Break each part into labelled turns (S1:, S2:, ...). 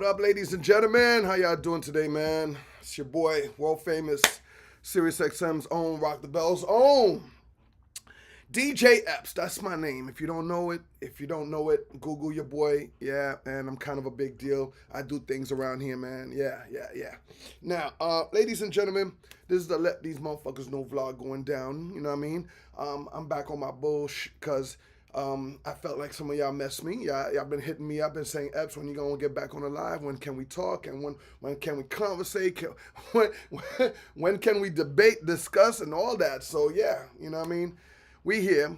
S1: What up, ladies and gentlemen? How y'all doing today, man? It's your boy, world famous SiriusXM's own, Rock the Bell's own DJ Epps. That's my name. If you don't know it, Google your boy. Yeah, and I'm kind of a big deal. I do things around here, man. Yeah. Now, ladies and gentlemen, this is the Let These Motherfuckers Know vlog going down. You know what I mean? I'm back on my bullshit because I felt like some of y'all messed me. Y'all been hitting me up and saying, Epps, when you gonna get back on the live? When can we talk? And when can we conversate? When can we debate, discuss, and all that? So yeah, you know what I mean? We here.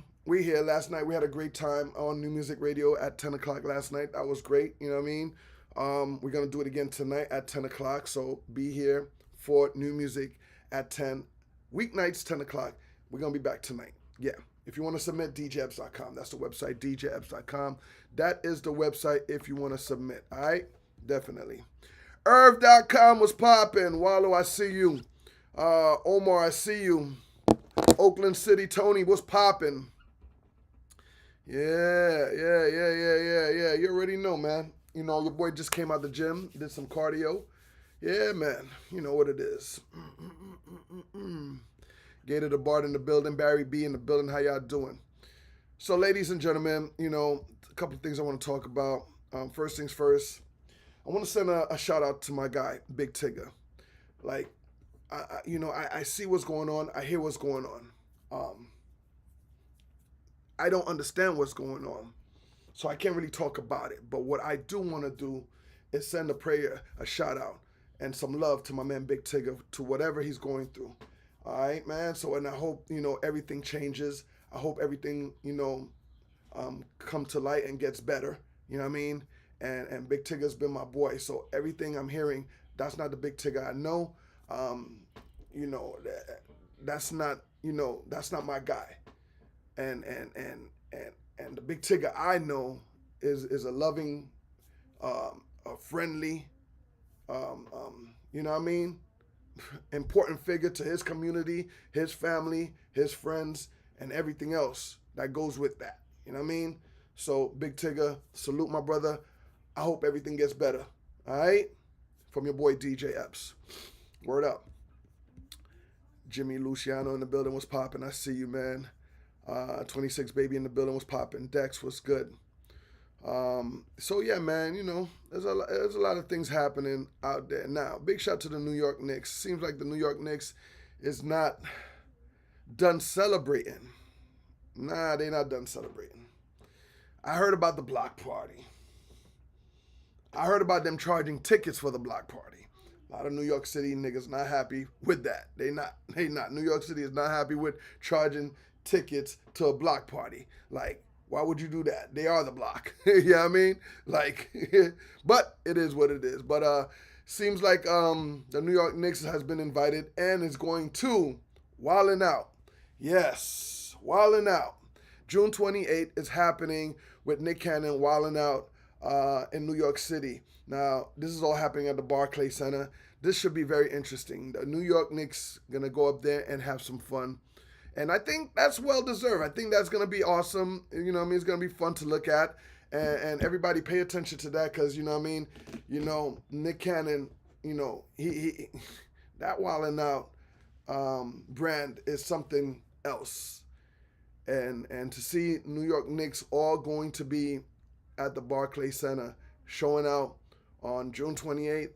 S1: Last night we had a great time on New Music Radio at 10 o'clock last night. That was great, you know what I mean? We're gonna do it again tonight at 10 o'clock. So be here for New Music at 10. Weeknights, 10 o'clock. We're gonna be back tonight. Yeah. If you want to submit, djepps.com. That's the website, djepps.com. That is the website if you want to submit. All right? Definitely. Irv.com was popping. Wallow, I see you. Omar, I see you. Oakland City, Tony, what's popping? Yeah. You already know, man. You know, your boy just came out the gym, did some cardio. Yeah, man. You know what it is. Gator the Bard in the building, Barry B in the building. How y'all doing? So, ladies and gentlemen, you know, a couple of things I want to talk about. First things first, I want to send a shout out to my guy, Big Tigger. Like, I see what's going on. I hear what's going on. I don't understand what's going on, so I can't really talk about it. But what I do want to do is send a prayer, a shout out, and some love to my man Big Tigger, to whatever he's going through. All right, man. So, and I hope, you know, everything changes. I hope everything, you know, come to light and gets better. You know what I mean? And Big Tigger's been my boy. So everything I'm hearing, that's not the Big Tigger I know. You know, that's not my guy. And the Big Tigger I know is a loving, a friendly, you know what I mean? Important figure to his community, his family, his friends, and everything else that goes with that. You know what I mean? So, Big Tigger, salute my brother. I hope everything gets better. All right? From your boy DJ Epps. Word up. Jimmy Luciano in the building was popping. I see you, man. 26 Baby in the building was popping. Dex was good. So yeah, man, you know, there's a lot of things happening out there. Now, big shout to the New York Knicks. Seems like the New York Knicks is not done celebrating. Nah, they not done celebrating. I heard about the block party. I heard about them charging tickets for the block party. A lot of New York City niggas not happy with that. They not. New York City is not happy with charging tickets to a block party. Like, why would you do that? They are the block. You know what I mean? Like, but it is what it is. But seems like the New York Knicks has been invited and is going to Wildin' Out. Yes, Wildin' Out. June 28th is happening with Nick Cannon Wildin' Out in New York City. Now, this is all happening at the Barclays Center. This should be very interesting. The New York Knicks going to go up there and have some fun. And I think that's well deserved. I think that's going to be awesome. You know what I mean? It's going to be fun to look at. And everybody pay attention to that because, you know what I mean? You know, Nick Cannon, you know, he that Wildin' Out brand is something else. And to see New York Knicks all going to be at the Barclays Center showing out on June 28th,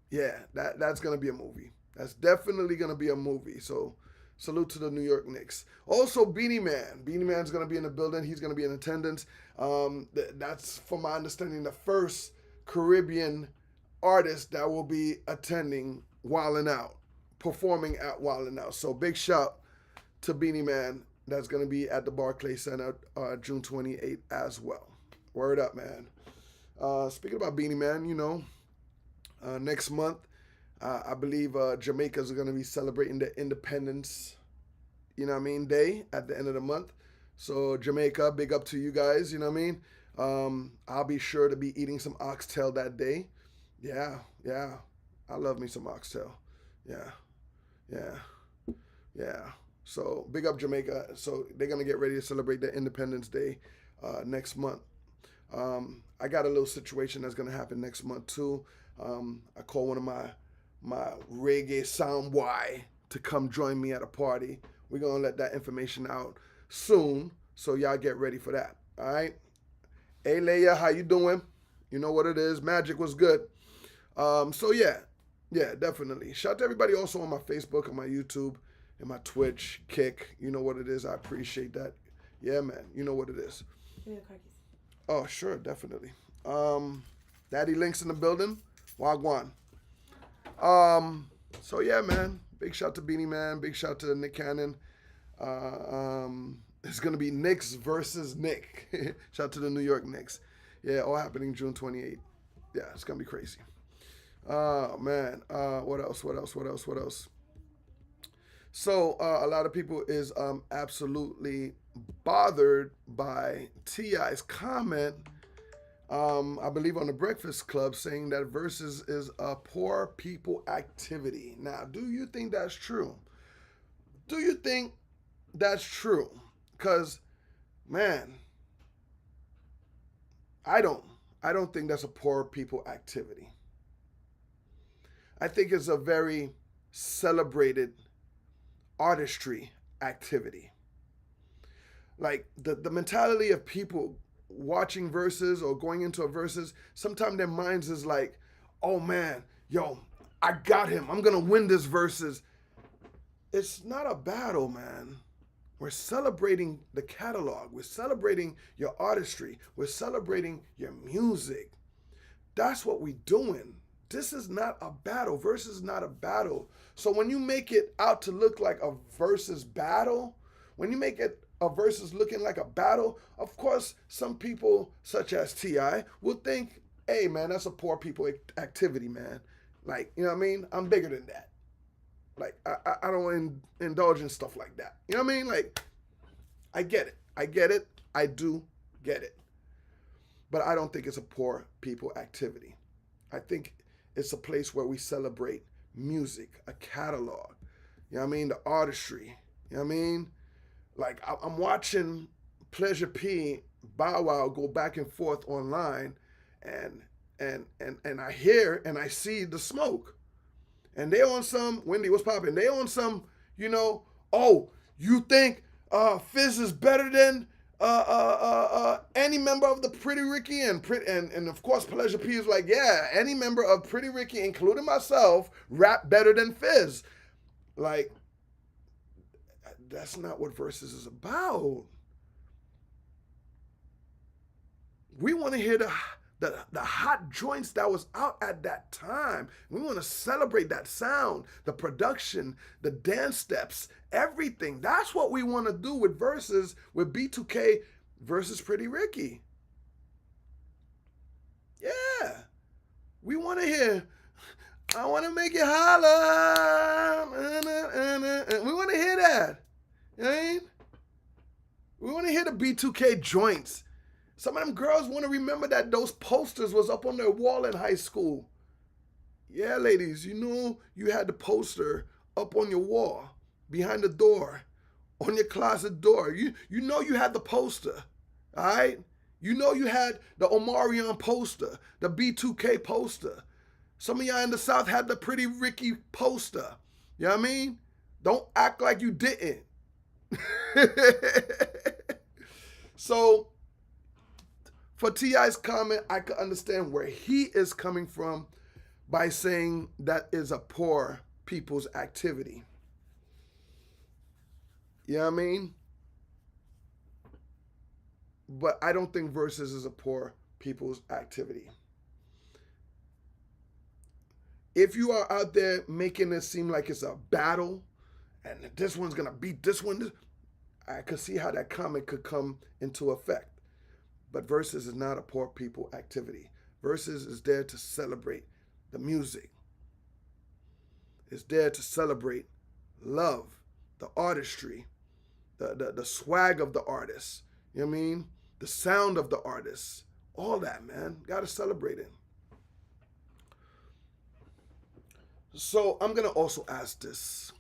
S1: yeah, that's going to be a movie. That's definitely going to be a movie. So, salute to the New York Knicks. Also, Beanie Man. Beanie Man's going to be in the building. He's going to be in attendance. That's, from my understanding, the first Caribbean artist that will be attending Wildin' Out, performing at Wildin' Out. So, big shout to Beanie Man. That's going to be at the Barclays Center June 28th as well. Word up, man. Speaking about Beanie Man, you know, next month, I believe Jamaica's going to be celebrating their independence, you know what I mean, day at the end of the month. So Jamaica, big up to you guys, you know what I mean? I'll be sure to be eating some oxtail that day. Yeah. I love me some oxtail. Yeah. So big up Jamaica. So they're going to get ready to celebrate their Independence Day next month. I got a little situation that's gonna happen next month too. I call one of my reggae sound boy to come join me at a party. We're gonna let that information out soon, so y'all get ready for that. All right. Hey Leia, how you doing? You know what it is. Magic was good. So yeah, definitely. Shout out to everybody also on my Facebook, on my YouTube, and my Twitch, Kick. You know what it is. I appreciate that. Yeah, man. You know what it is. Oh, sure, definitely. Daddy Links in the building. Wagwan. So yeah, man. Big shout to Beanie Man. Big shout to Nick Cannon. It's gonna be Knicks versus Nick. Shout out to the New York Knicks. Yeah, all happening June 28th. Yeah, it's gonna be crazy. Oh man. What else? So a lot of people is absolutely bothered by T.I.'s comment, I believe on the Breakfast Club, saying that Versus is a poor people activity. Now, do you think that's true? Do you think that's true? Because, man, I don't think that's a poor people activity. I think it's a very celebrated artistry activity. Like the mentality of people watching verses or going into a verses, sometimes their minds is like, oh man, yo, I got him. I'm gonna win this verses. It's not a battle, man. We're celebrating the catalog. We're celebrating your artistry. We're celebrating your music. That's what we're doing. This is not a battle. Versus is not a battle. So when you make it out to look like a versus battle, when you make it a versus looking like a battle, of course, some people such as T.I. will think, hey, man, that's a poor people activity, man. Like, you know what I mean? I'm bigger than that. Like, I don't indulge in stuff like that. You know what I mean? Like, I get it. I do get it. But I don't think it's a poor people activity. I think it's a place where we celebrate music, a catalog. You know what I mean? The artistry. You know what I mean? Like, I'm watching Pleasure P, Bow Wow go back and forth online, and I hear and I see the smoke. And they on some, Wendy, what's popping? They on some, oh, you think Fizz is better than any member of the Pretty Ricky and of course Pleasure P is like, yeah, any member of Pretty Ricky, including myself, rap better than Fizz. Like, that's not what Versus is about. We want to hear the hot joints that was out at that time. We want to celebrate that sound, the production, the dance steps, everything. That's what we want to do with Versus, with B2K versus Pretty Ricky. Yeah. We want to hear, I want to make it holler. We want to hear that. You know what I mean? We want to hear the B2K joints. Some of them girls want to remember that those posters was up on their wall in high school. Yeah, ladies, you had the poster up on your wall, behind the door, on your closet door. You had the poster, all right? You had the Omarion poster, the B2K poster. Some of y'all in the South had the Pretty Ricky poster. You know what I mean? Don't act like you didn't. So, for T.I.'s comment, I could understand where he is coming from by saying that is a poor people's activity. You know what I mean? But I don't think Versus is a poor people's activity. If you are out there making it seem like it's a battle and this one's going to beat this one, I could see how that comment could come into effect. But Versus is not a poor people activity. Versus is there to celebrate the music. It's there to celebrate love, the artistry, the swag of the artist. You know what I mean? The sound of the artist. All that, man. Gotta celebrate it. So I'm gonna also ask this.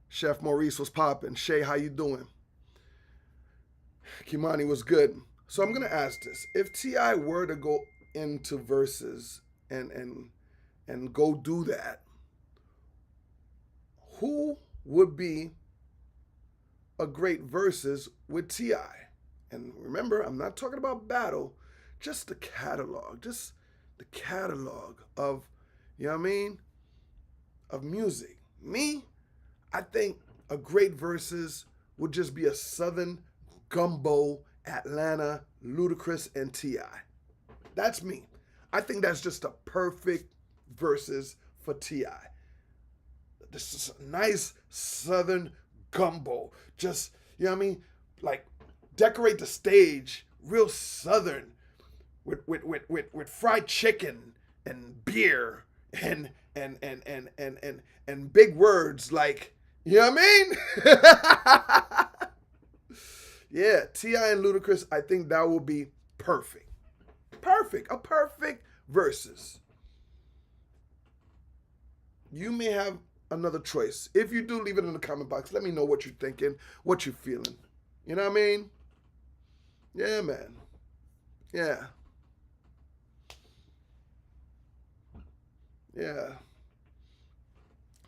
S1: Chef Maurice was popping. Shay, how you doing? Kimani was good. So I'm gonna ask this: if Ti were to go into verses and go do that, who would be a great verses with Ti? And remember, I'm not talking about battle, just the catalog of, you know what I mean, of music. Me, I think a great verses would just be a Southern gumbo, Atlanta, Ludacris, and Ti. That's me. I think that's just a perfect verses for Ti. This is a nice Southern gumbo. Just, you know what I mean? Like, decorate the stage real Southern with fried chicken and beer and big words like, you know what I mean? Yeah, T.I. and Ludacris, I think that will be perfect. Perfect. A perfect versus. You may have another choice. If you do, leave it in the comment box. Let me know what you're thinking, what you're feeling. You know what I mean? Yeah, man. Yeah. Yeah.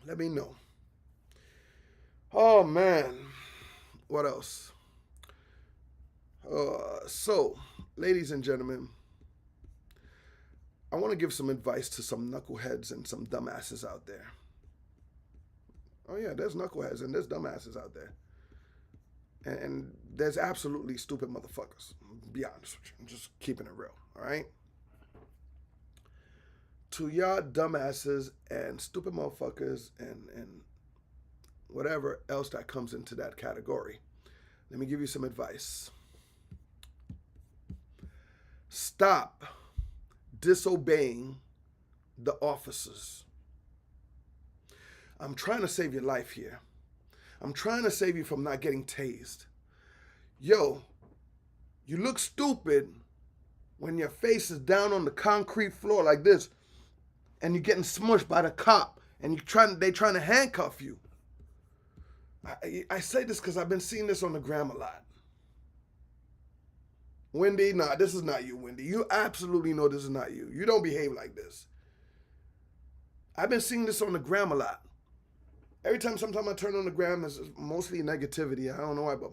S1: Let me know. Oh, man. What else? So, ladies and gentlemen, I want to give some advice to some knuckleheads and some dumbasses out there. Oh, yeah, there's knuckleheads and there's dumbasses out there. And there's absolutely stupid motherfuckers. Be honest with you. I'm just keeping it real, all right? To y'all dumbasses and stupid motherfuckers and whatever else that comes into that category, let me give you some advice. Stop disobeying the officers. I'm trying to save your life here. I'm trying to save you from not getting tased. Yo, you look stupid when your face is down on the concrete floor like this and you're getting smushed by the cop and they trying to handcuff you. I say this because I've been seeing this on the gram a lot. Wendy, nah, this is not you, Wendy. You absolutely know this is not you. You don't behave like this. I've been seeing this on the gram a lot. Every time, sometime I turn on the gram, it's mostly negativity. I don't know why, but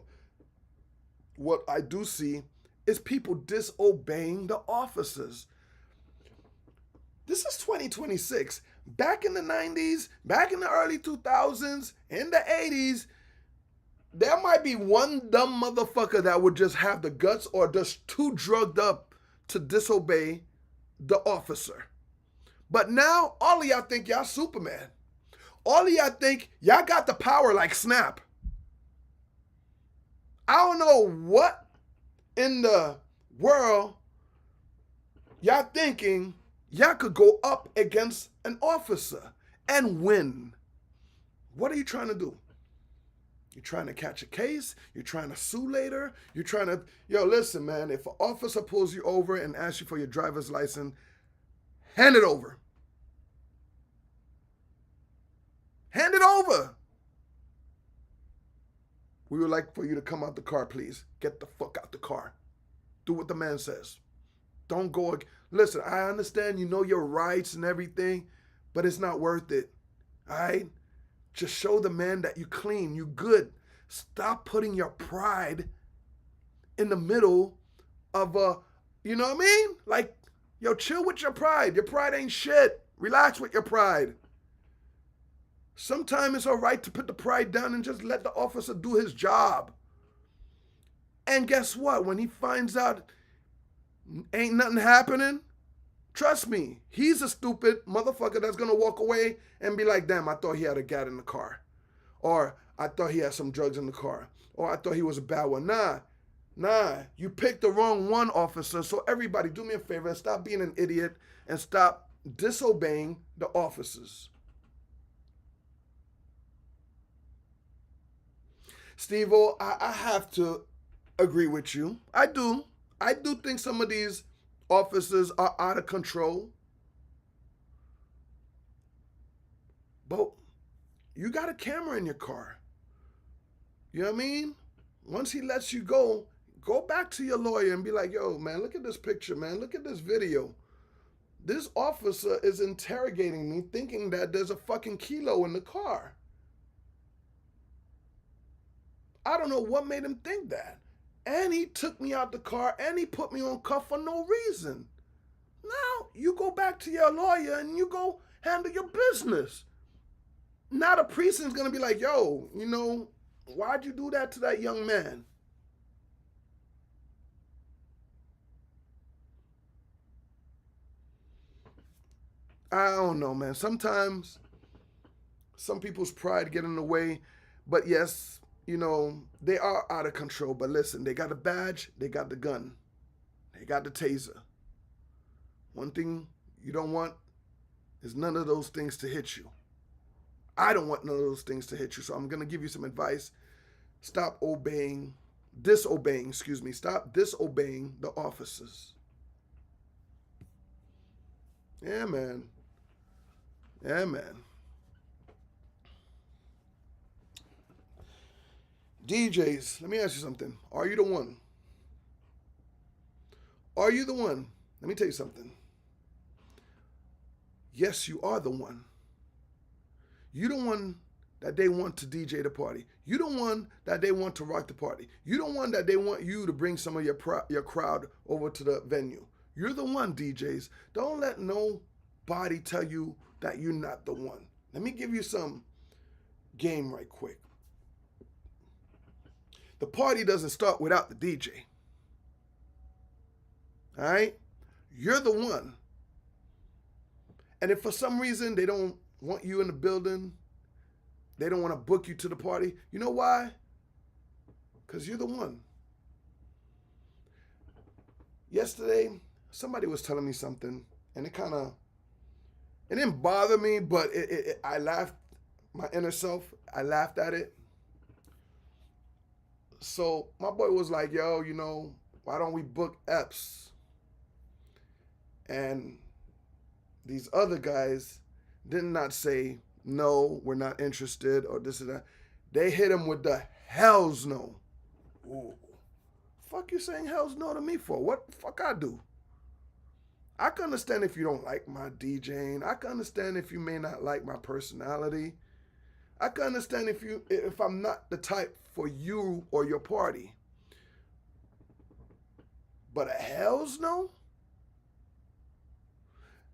S1: what I do see is people disobeying the officers. This is 2026. Back in the 90s, back in the early 2000s, in the 80s, there might be one dumb motherfucker that would just have the guts or just too drugged up to disobey the officer. But now, all of y'all think y'all Superman. All of y'all think y'all got the power like Snap. I don't know what in the world y'all thinking y'all could go up against an officer and win. What are you trying to do? You're trying to catch a case. You're trying to sue later. You're trying to, listen, man, if an officer pulls you over and asks you for your driver's license, hand it over. Hand it over. We would like for you to come out the car, please. Get the fuck out the car. Do what the man says. Don't go. Listen, I understand you know your rights and everything, but it's not worth it. All right? Just show the man that you clean, you good. Stop putting your pride in the middle of you know what I mean? Like, chill with your pride. Your pride ain't shit. Relax with your pride. Sometimes it's all right to put the pride down and just let the officer do his job. And guess what? When he finds out ain't nothing happening, trust me, he's a stupid motherfucker that's going to walk away and be like, damn, I thought he had a gat in the car. Or I thought he had some drugs in the car. Or I thought he was a bad one. Nah, you picked the wrong one, officer. So everybody, do me a favor and stop being an idiot and stop disobeying the officers. Steve-O, I have to agree with you. I do think some of these officers are out of control. But you got a camera in your car. You know what I mean? Once he lets you go go back to your lawyer and be like, yo, man, look at this picture, man. Look at this video. This officer is interrogating me thinking that there's a fucking kilo in the car. I don't know what made him think that. And he took me out the car and he put me on cuff for no reason. Now you go back to your lawyer and you go handle your business. Now the precinct's gonna be like, yo, you know, why'd you do that to that young man? I don't know, man. Sometimes some people's pride get in the way, but yes, you know, they are out of control. But listen, they got a badge, they got the gun, they got the taser. One thing you don't want is none of those things to hit you. I don't want none of those things to hit you. So I'm going to give you some advice. Stop disobeying the officers. Yeah, man. Yeah, man. DJs, let me ask you something. Are you the one? Are you the one? Let me tell you something. Yes, you are the one. You the one that they want to DJ the party. You the one that they want to rock the party. You the one that they want you to bring some of your crowd over to the venue. You're the one, DJs. Don't let nobody tell you that you're not the one. Let me give you some game right quick. The party doesn't start without the DJ. All right? You're the one. And if for some reason they don't want you in the building, they don't want to book you to the party, you know why? Because you're the one. Yesterday, somebody was telling me something, and it didn't bother me, but I laughed, my inner self, I laughed at it. So my boy was like, yo, you know, why don't we book Epps? And these other guys did not say, no, we're not interested, or this or that. They hit him with the hells no. Ooh. Fuck you saying hells no to me for? What the fuck I do? I can understand if you don't like my DJing. I can understand if you may not like my personality. I can understand if I'm not the type for you or your party. But a hells no?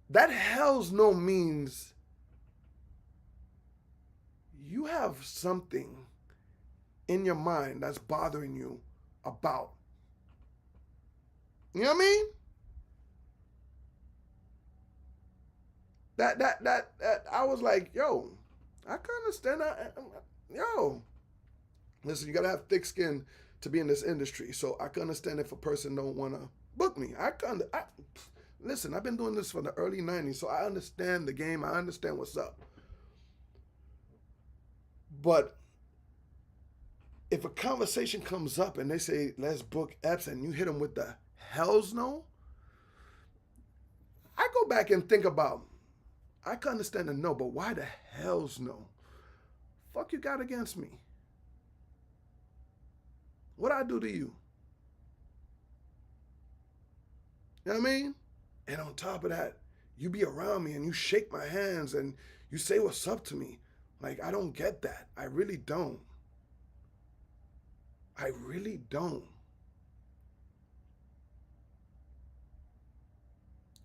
S1: That hells no means you have something in your mind that's bothering you about. You know what I mean? That I was like, yo, I can understand that. Yo, listen, you gotta have thick skin to be in this industry. So I can understand if a person don't wanna book me. Listen, I've been doing this from the early 90s, so I understand the game. I understand what's up. But if a conversation comes up and they say, let's book Epps, and you hit them with the hells no, I go back and think about, I can understand the no, but why the hells no? Fuck you got against me? What I do to you? You know what I mean? And on top of that, you be around me and you shake my hands and you say what's up to me. Like, I don't get that. I really don't. I really don't.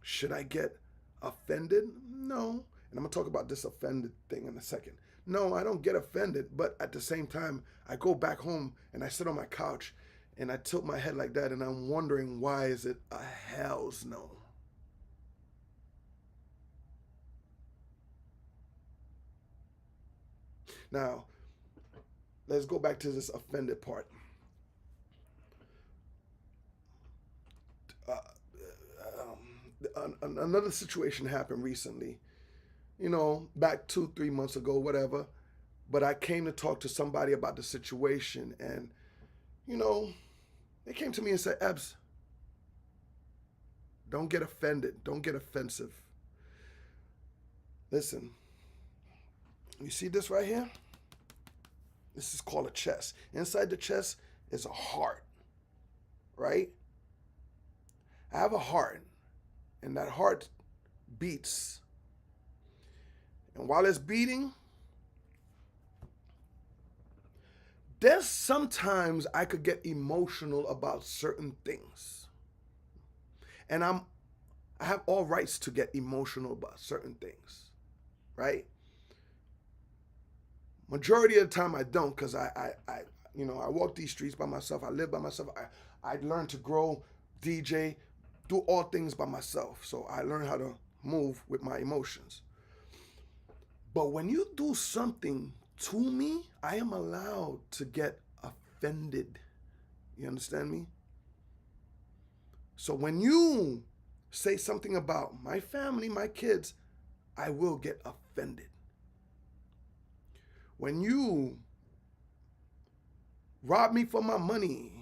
S1: Should I get offended? No. And I'm going to talk about this offended thing in a second. No, I don't get offended, but at the same time, I go back home and I sit on my couch and I tilt my head like that and I'm wondering, why is it a hell's no? Now, let's go back to this offended part. Another situation happened recently, you know, back 2-3 months ago, whatever. But I came to talk to somebody about the situation, and, you know, they came to me and said, Ebbs, don't get offended. Don't get offensive. Listen, you see this right here? This is called a chest. Inside the chest is a heart. right? I have a heart, and that heart beats. And while it's beating, there's sometimes I could get emotional about certain things. And I have all rights to get emotional about certain things, right? Majority of the time I don't, because I walk these streets by myself. I live by myself. I learned to grow, DJ, do all things by myself. So I learned how to move with my emotions. But when you do something to me, I am allowed to get offended. You understand me? So when you say something about my family, my kids, I will get offended. When you rob me for my money,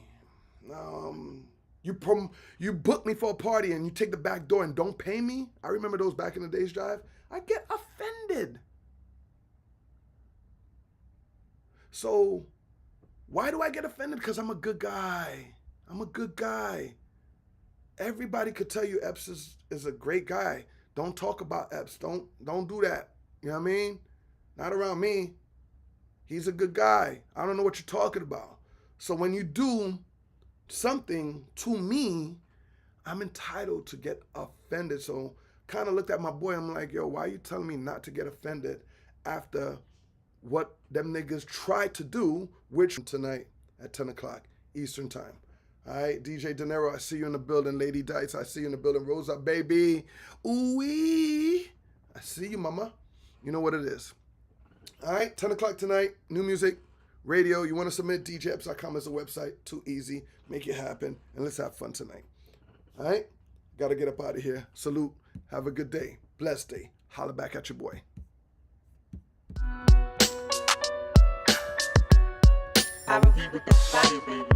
S1: you book me for a party and you take the back door and don't pay me, I remember those back in the days, Drive, I get offended. So why do I get offended? Because I'm a good guy. I'm a good guy. Everybody could tell you Epps is a great guy. Don't talk about Epps. Don't do that. You know what I mean? Not around me. He's a good guy. I don't know what you're talking about. So when you do something to me, I'm entitled to get offended. So kind of looked at my boy. I'm like, yo, why are you telling me not to get offended after what them niggas tried to do, which tonight at 10 o'clock Eastern time. All right, DJ De Niro, I see you in the building. Lady Dice, I see you in the building. Rosa, baby. Ooh-wee. I see you, mama. You know what it is. All right, 10 o'clock tonight, new music, radio. You want to submit, djepps.com is the website. Too easy. Make it happen, and let's have fun tonight. All right? Got to get up out of here. Salute. Have a good day. Blessed day. Holla back at your boy.
S2: I will be with the fire, baby.